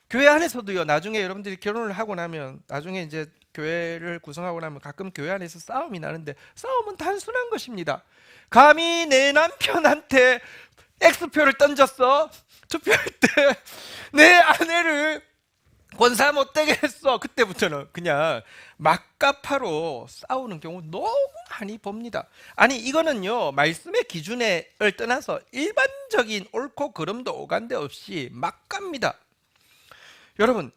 교회 안에서도요, 나중에 여러분들이 결혼을 하고 나면, 나중에 이제 교회를 구성하고 나면 가끔 교회 안에서 싸움이 나는데 싸움은 단순한 것입니다. 감히 내 남편한테 X표를 던졌어. 투표할 때 내 아내를 권사 못되게 했어. 그때부터는 그냥 막가파로 싸우는 경우 너무 많이 봅니다. 아니, 이거는요, 말씀의 기준을 떠나서 일반적인 옳고 그름도 오간데 없이 막 갑니다. 여러분,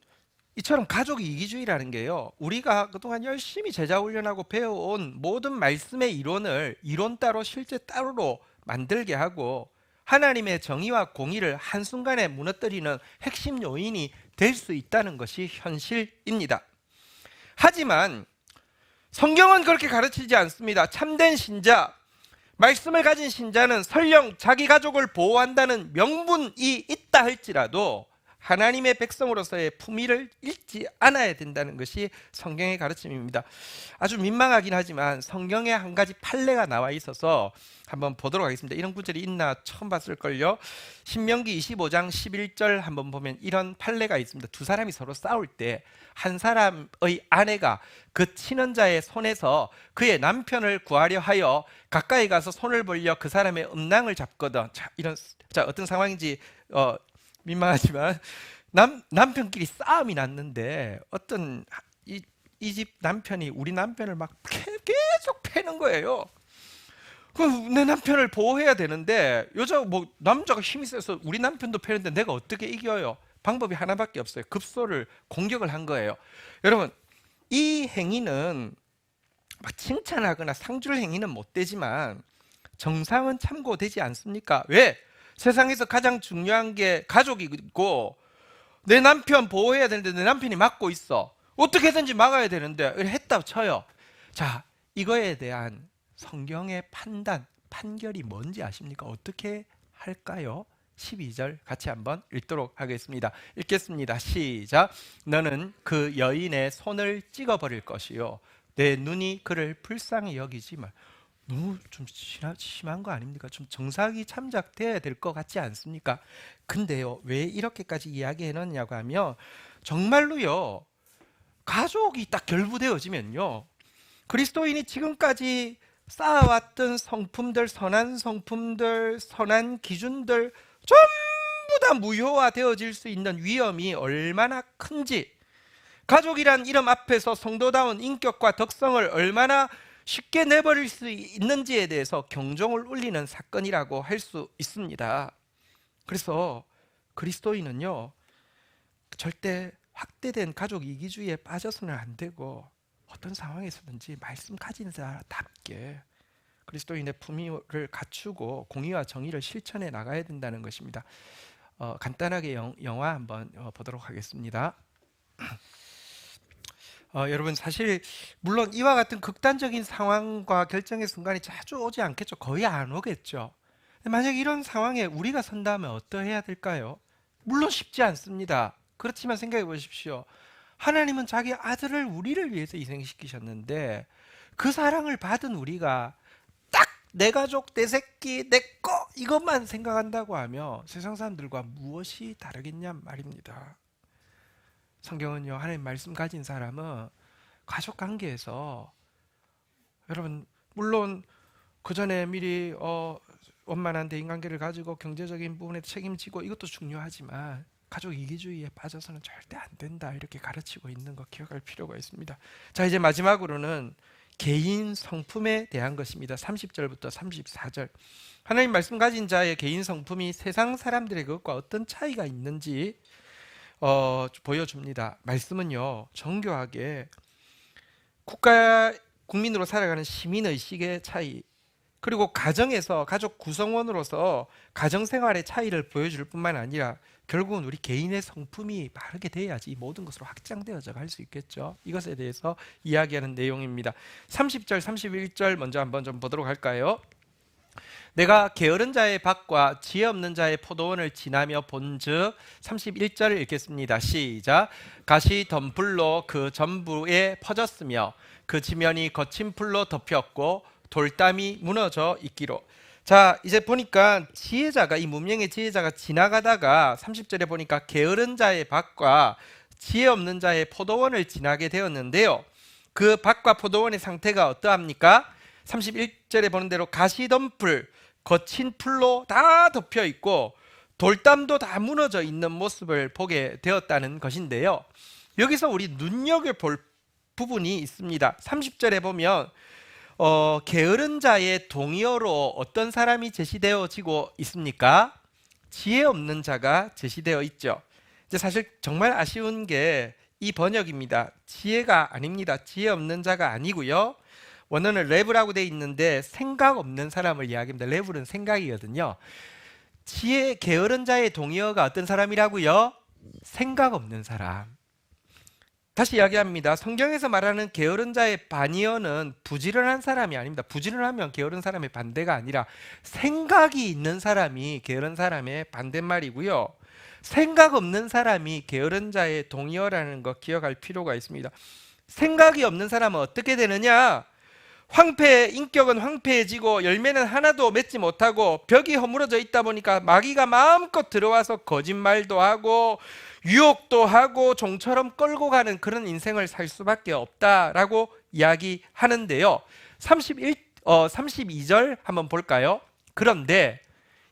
이처럼 가족 이기주의라는 게요, 우리가 그동안 열심히 제자 훈련하고 배워온 모든 말씀의 이론을 이론 따로 실제 따로로 만들게 하고 하나님의 정의와 공의를 한순간에 무너뜨리는 핵심 요인이 될 수 있다는 것이 현실입니다. 하지만 성경은 그렇게 가르치지 않습니다. 참된 신자, 말씀을 가진 신자는 설령 자기 가족을 보호한다는 명분이 있다 할지라도 하나님의 백성으로서의 품위를 잃지 않아야 된다는 것이 성경의 가르침입니다. 아주 민망하긴 하지만 성경에 한 가지 판례가 나와 있어서 한번 보도록 하겠습니다. 이런 구절이 있나 처음 봤을걸요. 신명기 25장 11절 한번 보면 이런 판례가 있습니다. 두 사람이 서로 싸울 때 한 사람의 아내가 그 친언자의 손에서 그의 남편을 구하려 하여 가까이 가서 손을 벌려 그 사람의 음낭을 잡거든. 자, 어떤 상황인지 민망하지만 남편끼리 싸움이 났는데 어떤 이 집 남편이 우리 남편을 막 계속 패는 거예요. 그럼 내 남편을 보호해야 되는데 남자가 힘이 세서 우리 남편도 패는데 내가 어떻게 이겨요? 방법이 하나밖에 없어요. 급소를 공격을 한 거예요. 여러분, 이 행위는 막 칭찬하거나 상줄 행위는 못 되지만 정상은 참고되지 않습니까? 왜? 세상에서 가장 중요한 게 가족이고 내 남편 보호해야 되는데 내 남편이 막고 있어. 어떻게든지 막아야 되는데 했다 쳐요. 자, 이거에 대한 성경의 판결이 뭔지 아십니까? 어떻게 할까요? 12절 같이 한번 읽도록 하겠습니다. 읽겠습니다. 시작. 너는 그 여인의 손을 찍어버릴 것이요 내 눈이 그를 불쌍히 여기지 말. 너무 좀 심한 거 아닙니까? 좀 정상이 참작돼야 될 것 같지 않습니까? 근데요, 왜 이렇게까지 이야기해 놨냐고 하면 정말로요, 가족이 딱 결부되어지면요, 그리스도인이 지금까지 쌓아왔던 성품들, 선한 성품들, 선한 기준들 전부 다 무효화되어질 수 있는 위험이 얼마나 큰지, 가족이란 이름 앞에서 성도다운 인격과 덕성을 얼마나 쉽게 내버릴 수 있는지에 대해서 경종을 울리는 사건이라고 할 수 있습니다. 그래서 그리스도인은요, 절대 확대된 가족 이기주의에 빠져서는 안 되고 어떤 상황에서든지 말씀 가진 자답게 그리스도인의 품위를 갖추고 공의와 정의를 실천해 나가야 된다는 것입니다. 간단하게 영화 한번 보도록 하겠습니다. 여러분, 사실 물론 이와 같은 극단적인 상황과 결정의 순간이 자주 오지 않겠죠. 거의 안 오겠죠. 만약 이런 상황에 우리가 선다면 어떠해야 될까요? 물론 쉽지 않습니다. 그렇지만 생각해 보십시오. 하나님은 자기 아들을 우리를 위해서 희생시키셨는데 그 사랑을 받은 우리가 딱 내 가족, 내 새끼, 내 거 이것만 생각한다고 하면 세상 사람들과 무엇이 다르겠냐 말입니다. 성경은요, 하나님 말씀 가진 사람은 가족 관계에서, 여러분 물론 그 전에 미리 원만한 대인관계를 가지고 경제적인 부분에 책임지고 이것도 중요하지만 가족 이기주의에 빠져서는 절대 안 된다, 이렇게 가르치고 있는 거 기억할 필요가 있습니다. 자, 이제 마지막으로는 개인 성품에 대한 것입니다. 30절부터 34절. 하나님 말씀 가진 자의 개인 성품이 세상 사람들의 것과 어떤 차이가 있는지 보여줍니다. 말씀은요, 정교하게 국민으로 살아가는 시민의식의 차이, 그리고 가정에서 가족 구성원으로서 가정생활의 차이를 보여줄 뿐만 아니라 결국은 우리 개인의 성품이 바르게 돼야지 이 모든 것으로 확장되어져 갈 수 있겠죠. 이것에 대해서 이야기하는 내용입니다. 30절 31절 먼저 한번 좀 보도록 할까요? 내가 게으른 자의 밭과 지혜 없는 자의 포도원을 지나며 본즉, 31절을 읽겠습니다. 시작. 가시 덤불로 그 전부에 퍼졌으며 그 지면이 거친 풀로 덮였고 돌담이 무너져 있기로. 자, 이제 보니까 지혜자가, 이 문명의 지혜자가 지나가다가 30절에 보니까 게으른 자의 밭과 지혜 없는 자의 포도원을 지나게 되었는데요, 그 밭과 포도원의 상태가 어떠합니까? 31절에 보는 대로 가시덤불, 거친 풀로 다 덮여 있고 돌담도 다 무너져 있는 모습을 보게 되었다는 것인데요, 여기서 우리 눈여겨볼 부분이 있습니다. 30절에 보면 게으른 자의 동의어로 어떤 사람이 제시되어지고 있습니까? 지혜 없는 자가 제시되어 있죠. 이제 사실 정말 아쉬운 게 이 번역입니다. 지혜가 아닙니다. 지혜 없는 자가 아니고요, 원어는 레브라고 되어 있는데 생각 없는 사람을 이야기합니다. 레브는 생각이거든요. 게으른 자의 동의어가 어떤 사람이라고요? 생각 없는 사람. 다시 이야기합니다. 성경에서 말하는 게으른 자의 반의어는 부지런한 사람이 아닙니다. 부지런하면 게으른 사람의 반대가 아니라 생각이 있는 사람이 게으른 사람의 반대말이고요, 생각 없는 사람이 게으른 자의 동의어라는 거 기억할 필요가 있습니다. 생각이 없는 사람은 어떻게 되느냐? 인격은 황폐해지고 열매는 하나도 맺지 못하고 벽이 허물어져 있다 보니까 마귀가 마음껏 들어와서 거짓말도 하고 유혹도 하고 종처럼 끌고 가는 그런 인생을 살 수밖에 없다라고 이야기하는데요. 32절 한번 볼까요? 그런데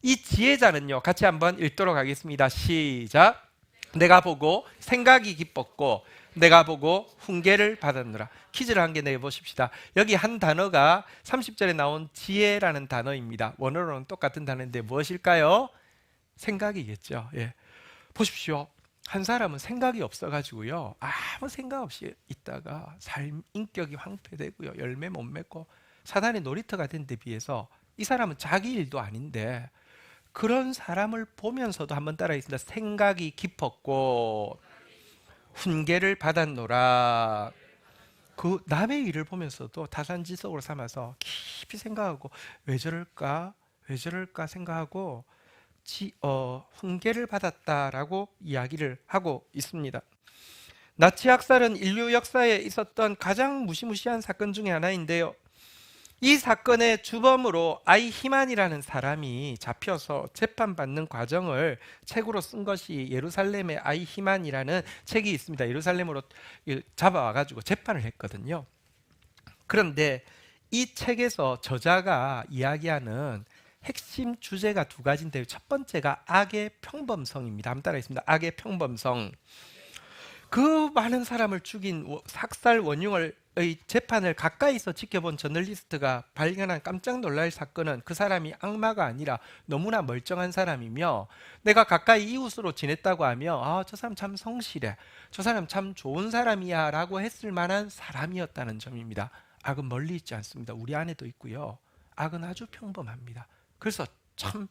이 지혜자는요, 같이 한번 읽도록 하겠습니다. 시작. 내가 보고 생각이 깊었고 내가 보고 훈계를 받았노라. 퀴즈를 한 개 내보십시다. 여기 한 단어가 30절에 나온 지혜라는 단어입니다. 원어로는 똑같은 단어인데 무엇일까요? 생각이겠죠. 예. 보십시오. 한 사람은 생각이 없어가지고요, 아무 생각 없이 있다가 인격이 황폐되고요, 열매 못 맺고 사단의 놀이터가 된 데 비해서 이 사람은 자기 일도 아닌데 그런 사람을 보면서도 한번 따라하겠습니다. 생각이 깊었고 훈계를 받았노라. 그 남의 일을 보면서도 타산지석으로 삼아서 깊이 생각하고 왜 저럴까 생각하고 훈계를 받았다라고 이야기를 하고 있습니다. 나치 학살은 인류 역사에 있었던 가장 무시무시한 사건 중에 하나인데요. 이 사건의 주범으로 아이히만이라는 사람이 잡혀서 재판받는 과정을 책으로 쓴 것이 예루살렘의 아이히만이라는 책이 있습니다. 예루살렘으로 잡아와가지고 재판을 했거든요. 그런데 이 책에서 저자가 이야기하는 핵심 주제가 두 가지인데요. 첫 번째가 악의 평범성입니다. 한번 따라하겠습니다. 악의 평범성. 그 많은 사람을 죽인 삭살 원흉의 재판을 가까이서 지켜본 저널리스트가 발견한 깜짝 놀랄 사건은 그 사람이 악마가 아니라 너무나 멀쩡한 사람이며 내가 가까이 이웃으로 지냈다고 하며 저 사람 참 성실해, 저 사람 참 좋은 사람이야 라고 했을 만한 사람이었다는 점입니다. 악은 멀리 있지 않습니다. 우리 안에도 있고요. 악은 아주 평범합니다. 그래서 참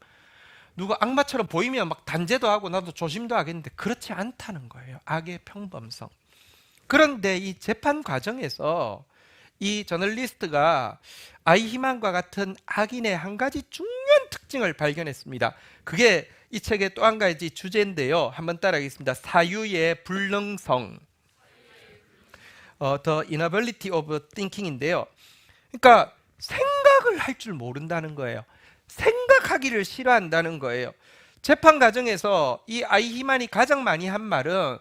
누가 악마처럼 보이면 막 단죄도 하고 나도 조심도 하겠는데 그렇지 않다는 거예요. 악의 평범성. 그런데 이 재판 과정에서 이 저널리스트가 아이히만과 같은 악인의 한 가지 중요한 특징을 발견했습니다. 그게 이 책의 또 한 가지 주제인데요. 한번 따라하겠습니다. 사유의 불능성, The Inability of Thinking인데요. 그러니까 생각을 할 줄 모른다는 거예요. 생각하기를 싫어한다는 거예요. 재판 과정에서 이 아이히만이 가장 많이 한 말은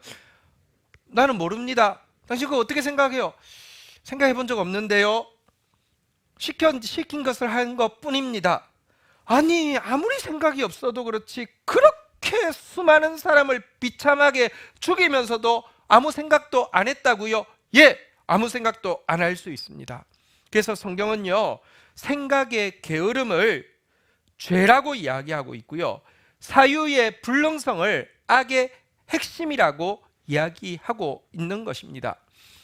나는 모릅니다. 당신 그거 어떻게 생각해요? 생각해 본 적 없는데요. 시킨 것을 한 것 뿐입니다. 아니, 아무리 생각이 없어도 그렇지 그렇게 수많은 사람을 비참하게 죽이면서도 아무 생각도 안 했다고요? 예, 아무 생각도 안 할 수 있습니다. 그래서 성경은요, 생각의 게으름을 죄라고 이야기하고 있고요, 사유의 불능성을 악의 핵심이라고 이야기하고 있는 것입니다.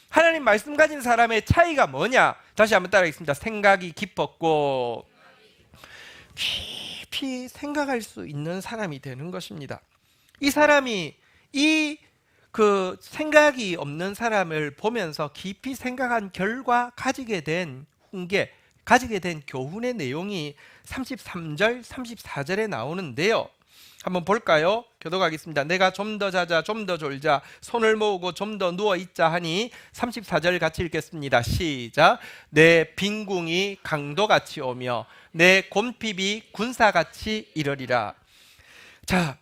하나님 말씀 가진 사람의 차이가 뭐냐? 다시 한번 따라하겠습니다. 생각이 깊었고 깊이 생각할 수 있는 사람이 되는 것입니다. 이 사람이 그 생각이 없는 사람을 보면서 깊이 생각한 결과 가지게 된 훈계, 가지게 된 교훈의 내용이 33절, 34절에 나오는데요. 한번 볼까요? 교독하겠습니다. 내가 좀 더 자자, 좀 더 졸자, 손을 모으고 좀 더 누워 있자 하니 34절 같이 읽겠습니다. 시작. 내 빈궁이 강도같이 오며 내 곰핍이 군사같이 이르리라. 자,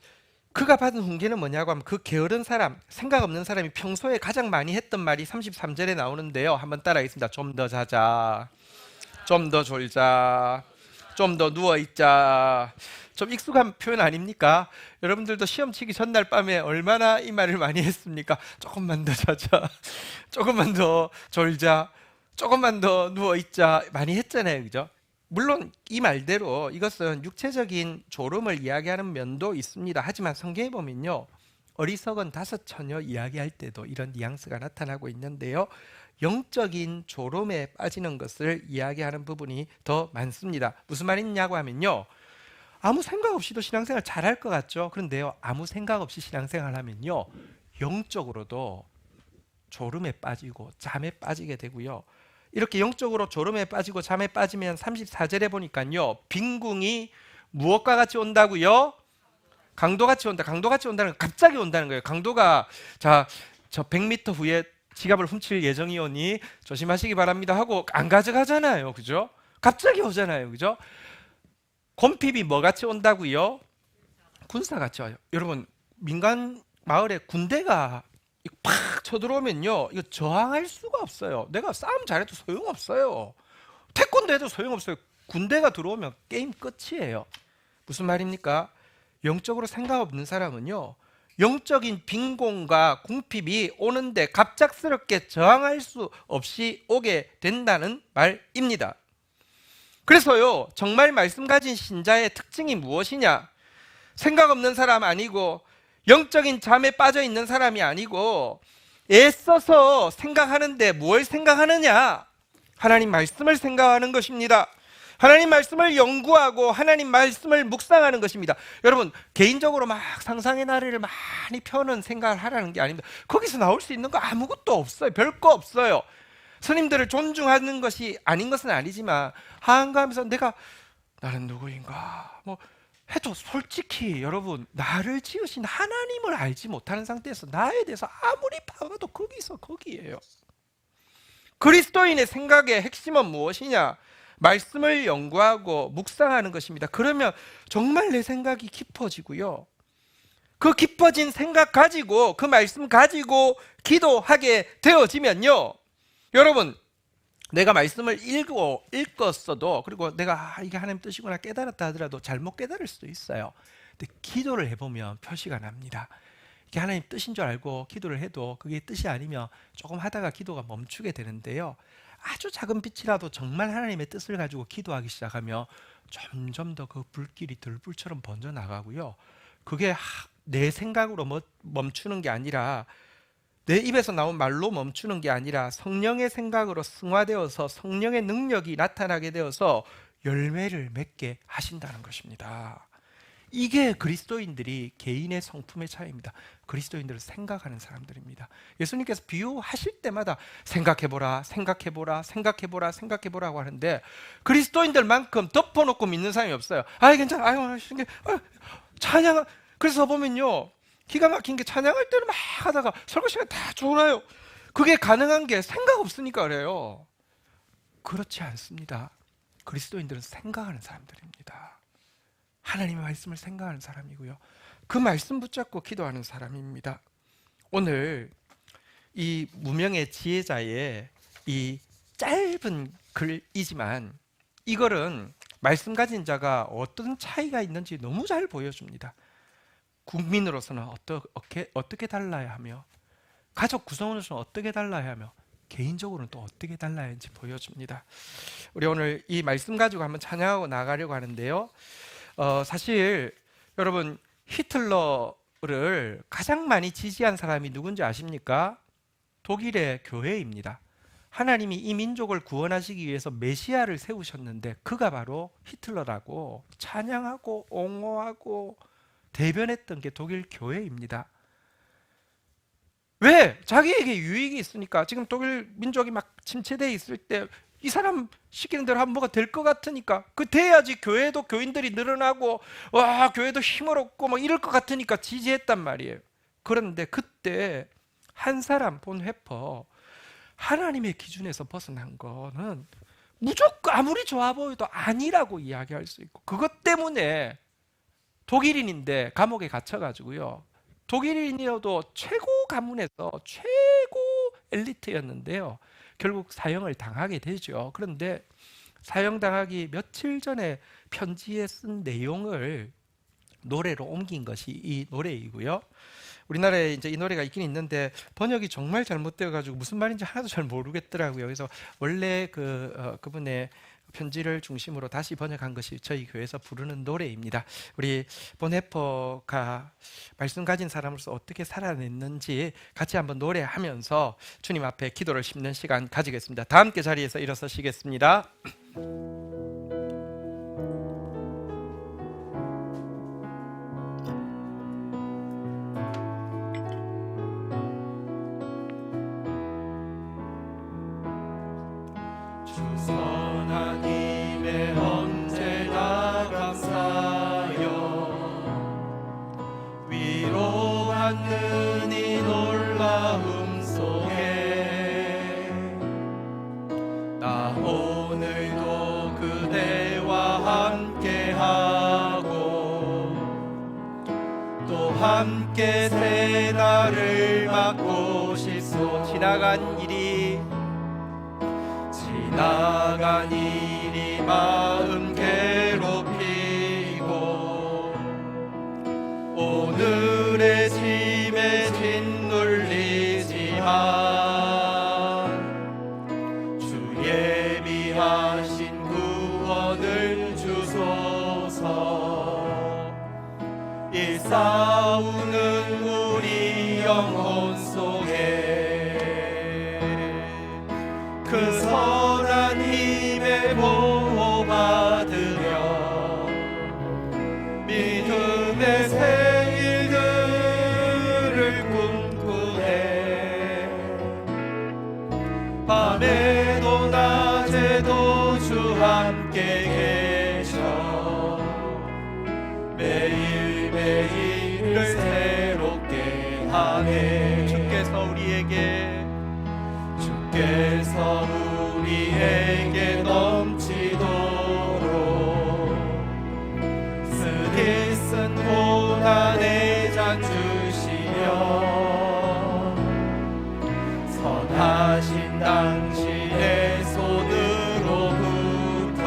그가 받은 훈계는 뭐냐고 하면 그 게으른 사람, 생각 없는 사람이 평소에 가장 많이 했던 말이 33절에 나오는데요. 한번 따라하겠습니다. 좀 더 자자, 좀 더 졸자, 좀 더 누워있자. 좀 익숙한 표현 아닙니까? 여러분들도 시험 치기 전날 밤에 얼마나 이 말을 많이 했습니까? 조금만 더 자자, 조금만 더 졸자, 조금만 더 누워있자 많이 했잖아요. 그죠? 물론 이 말대로 이것은 육체적인 졸음을 이야기하는 면도 있습니다. 하지만 성경에 보면요, 어리석은 다섯 처녀 이야기할 때도 이런 뉘앙스가 나타나고 있는데요, 영적인 졸음에 빠지는 것을 이야기하는 부분이 더 많습니다. 무슨 말이냐고 하면요, 아무 생각 없이도 신앙생활 잘할 것 같죠? 그런데요, 아무 생각 없이 신앙생활 하면요, 영적으로도 졸음에 빠지고 잠에 빠지게 되고요, 이렇게 영적으로 졸음에 빠지고 잠에 빠지면 34절에 보니까요, 빈궁이 무엇과 같이 온다고요? 강도같이 온다. 강도같이 온다는 건 갑자기 온다는 거예요. 강도가 자, 저 100m 후에 지갑을 훔칠 예정이오니 조심하시기 바랍니다 하고 안 가져가잖아요. 그죠? 갑자기 오잖아요. 그죠? 곰핍이 뭐같이 온다고요? 군사같이 와요. 여러분, 민간 마을에 군대가 팍 쳐들어오면요, 이거 저항할 수가 없어요. 내가 싸움 잘해도 소용없어요. 태권도 해도 소용없어요. 군대가 들어오면 게임 끝이에요. 무슨 말입니까? 영적으로 생각 없는 사람은요, 영적인 빈곤과 궁핍이 오는데 갑작스럽게 저항할 수 없이 오게 된다는 말입니다. 그래서요, 정말 말씀 가진 신자의 특징이 무엇이냐? 생각 없는 사람 아니고 영적인 잠에 빠져 있는 사람이 아니고 애써서 생각하는데 뭘 생각하느냐? 하나님 말씀을 생각하는 것입니다. 하나님 말씀을 연구하고 하나님 말씀을 묵상하는 것입니다. 여러분, 개인적으로 막 상상의 나래를 많이 펴는 생각을 하라는 게 아닙니다. 거기서 나올 수 있는 거 아무것도 없어요. 별거 없어요. 스님들을 존중하는 것이 아닌 것은 아니지만 한가하면서 내가 나는 누구인가 뭐 해도 솔직히 여러분, 나를 지으신 하나님을 알지 못하는 상태에서 나에 대해서 아무리 파가도 거기에요. 그리스도인의 생각의 핵심은 무엇이냐? 말씀을 연구하고 묵상하는 것입니다. 그러면 정말 내 생각이 깊어지고요, 그 깊어진 생각 가지고 그 말씀 가지고 기도하게 되어지면요, 여러분, 내가 말씀을 읽었어도, 그리고 내가 이게 하나님 뜻이구나 깨달았다 하더라도 잘못 깨달을 수도 있어요. 근데 기도를 해보면 표시가 납니다. 이게 하나님 뜻인 줄 알고 기도를 해도 그게 뜻이 아니면 조금 하다가 기도가 멈추게 되는데요, 아주 작은 빛이라도 정말 하나님의 뜻을 가지고 기도하기 시작하면 점점 더 그 불길이 들불처럼 번져나가고요, 그게 내 생각으로 멈추는 게 아니라, 내 입에서 나온 말로 멈추는 게 아니라 성령의 생각으로 승화되어서 성령의 능력이 나타나게 되어서 열매를 맺게 하신다는 것입니다. 이게 그리스도인들이 개인의 성품의 차이입니다. 그리스도인들은 생각하는 사람들입니다. 예수님께서 비유하실 때마다 생각해보라, 생각해보라, 생각해보라, 생각해보라고 하는데 그리스도인들만큼 덮어놓고 믿는 사람이 없어요. 괜찮아, 찬양. 그래서 보면요, 기가 막힌 게 찬양할 때는 막 하다가 설교 시간 다 졸아요. 그게 가능한 게 생각 없으니까 그래요. 그렇지 않습니다. 그리스도인들은 생각하는 사람들입니다. 하나님의 말씀을 생각하는 사람이고요, 그 말씀 붙잡고 기도하는 사람입니다. 오늘 이 무명의 지혜자의 이 짧은 글이지만 이거는 말씀 가진 자가 어떤 차이가 있는지 너무 잘 보여줍니다. 국민으로서는 어떻게 달라야 하며, 가족 구성원으로서는 어떻게 달라야 하며, 개인적으로는 또 어떻게 달라야 하는지 보여줍니다. 우리 오늘 이 말씀 가지고 한번 찬양하고 나가려고 하는데요, 사실 여러분, 히틀러를 가장 많이 지지한 사람이 누군지 아십니까? 독일의 교회입니다. 하나님이 이 민족을 구원하시기 위해서 메시아를 세우셨는데 그가 바로 히틀러라고 찬양하고 옹호하고 대변했던 게 독일 교회입니다. 왜? 자기에게 유익이 있으니까. 지금 독일 민족이 막 침체되어 있을 때 이 사람 시키는 대로 하면 뭐가 될 것 같으니까, 그 돼야지 교회도 교인들이 늘어나고 와 교회도 힘을 얻고 뭐 이럴 것 같으니까 지지했단 말이에요. 그런데 그때 한 사람 본회퍼, 하나님의 기준에서 벗어난 거는 무조건 아무리 좋아 보여도 아니라고 이야기할 수 있고, 그것 때문에 독일인인데 감옥에 갇혀가지고요, 독일인이어도 최고 가문에서 최고 엘리트였는데요, 결국 사형을 당하게 되죠. 그런데 사형당하기 며칠 전에 편지에 쓴 내용을 노래로 옮긴 것이 이 노래이고요, 우리나라에 이제 이 노래가 있긴 있는데 번역이 정말 잘못되어 가지고 무슨 말인지 하나도 잘 모르겠더라고요. 그래서 원래 그분의 편지를 중심으로 다시 번역한 것이 저희 교회에서 부르는 노래입니다. 우리 본해퍼가 말씀 가진 사람으로서 어떻게 살아냈는지 같이 한번 노래하면서 주님 앞에 기도를 심는 시간 가지겠습니다. 다 함께 자리에서 일어서시겠습니다. 길을 막고 싶소. 지나간 일이 마음 괴롭히고 오늘의 짐에 짓눌리지만 주 예비하신 구원을 주소서. 이 싸우는 우리 영혼 속에 그 선한 힘에 보호받으며 믿음의 새 일들을 꿈꾸네. 밤에도 낮에도 주 함께 계셔 매일매일을 새롭게 하네. 주께서 우리에게 넘치도록 쓰디 쓴 고난의 잔 주시며 선하신 당신의 손으로부터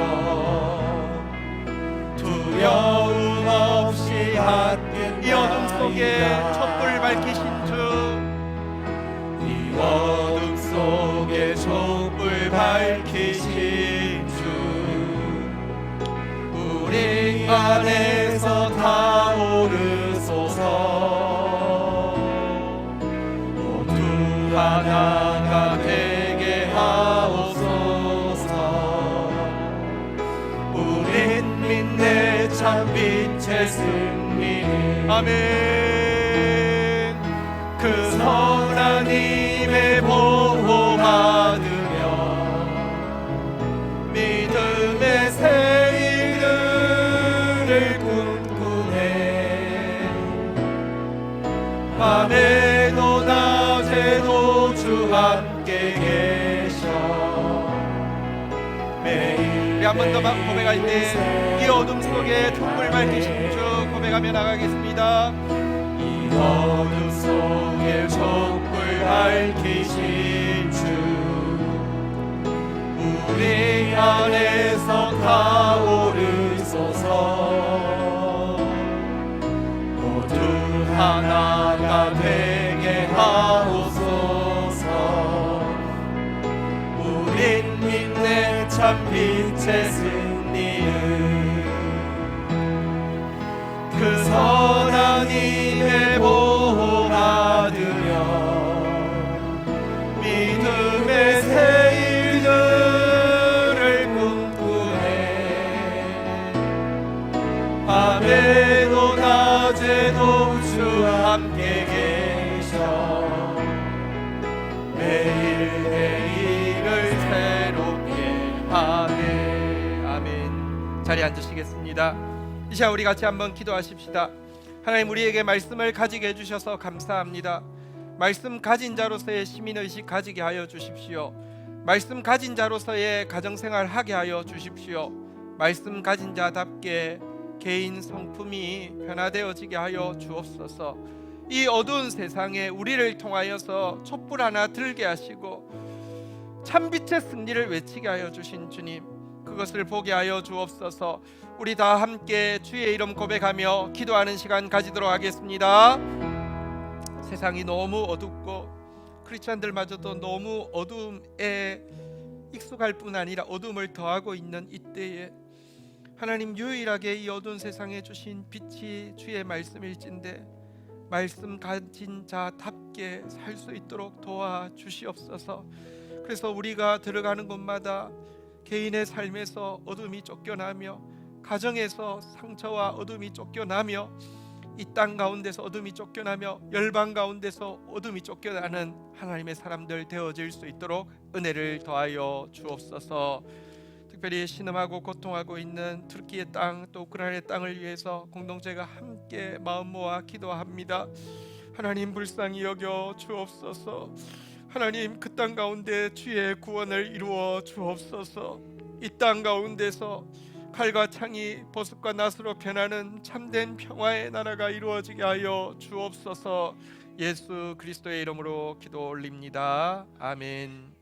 두려움 없이 함께 이 어둠 속에 촛불 밝히신 주, 이 어둠 속에 촛불 밝히신 주, 우리 안에서 타오르소서. 모두 하나가 되게 하옵소서. 우린 믿네 참 빛의 승리. 아멘. 그 선한 힘에 보호받으며 믿음의 새 일들을 꿈꾸네. 밤에도 낮에도 주 함께 계셔 매일. 우리 한 번 더 고백할 때 이 어둠 속에 촛불 밝히신 주 고백하며 나가겠습니다. 이 어둠 속에 촛불 밝히신 주, 우리 안에서 타오르소서. 모두 하나가 되게 하옵소서. 우린 믿네 참 빛의 승리를. 그 선한 힘에 보호받으며 믿음의 새 일들을 꿈꾸네. 밤에도 낮에도 주 함께 계셔 매일매일을 새롭게 하네. 아멘. 자리에 앉으시겠습니다. 이 시간 우리 같이 한번 기도하십시다. 하나님, 우리에게 말씀을 가지게 해주셔서 감사합니다. 말씀 가진 자로서의 시민의식 가지게 하여 주십시오. 말씀 가진 자로서의 가정생활 하게 하여 주십시오. 말씀 가진 자답게 개인 성품이 변화되어지게 하여 주옵소서. 이 어두운 세상에 우리를 통하여서 촛불 하나 들게 하시고 참빛의 승리를 외치게 하여 주신 주님, 그것을 보게 하여 주옵소서. 우리 다 함께 주의 이름 고백하며 기도하는 시간 가지도록 하겠습니다. 세상이 너무 어둡고 크리스찬들마저도 너무 어둠에 익숙할 뿐 아니라 어둠을 더하고 있는 이때에 하나님, 유일하게 이 어두운 세상에 주신 빛이 주의 말씀일진데 말씀 가진 자답게 살 수 있도록 도와주시옵소서. 그래서 우리가 들어가는 곳마다 개인의 삶에서 어둠이 쫓겨나며 가정에서 상처와 어둠이 쫓겨나며 이 땅 가운데서 어둠이 쫓겨나며 열방 가운데서 어둠이 쫓겨나는 하나님의 사람들 되어질 수 있도록 은혜를 더하여 주옵소서. 특별히 신음하고 고통하고 있는 터키의 땅, 또 우크라이나의 땅을 위해서 공동체가 함께 마음 모아 기도합니다. 하나님, 불쌍히 여겨 주옵소서. 하나님, 그 땅 가운데 주의 구원을 이루어 주옵소서. 이 땅 가운데서 칼과 창이 보습과 낫으로 변하는 참된 평화의 나라가 이루어지게 하여 주옵소서. 예수 그리스도의 이름으로 기도 올립니다. 아멘.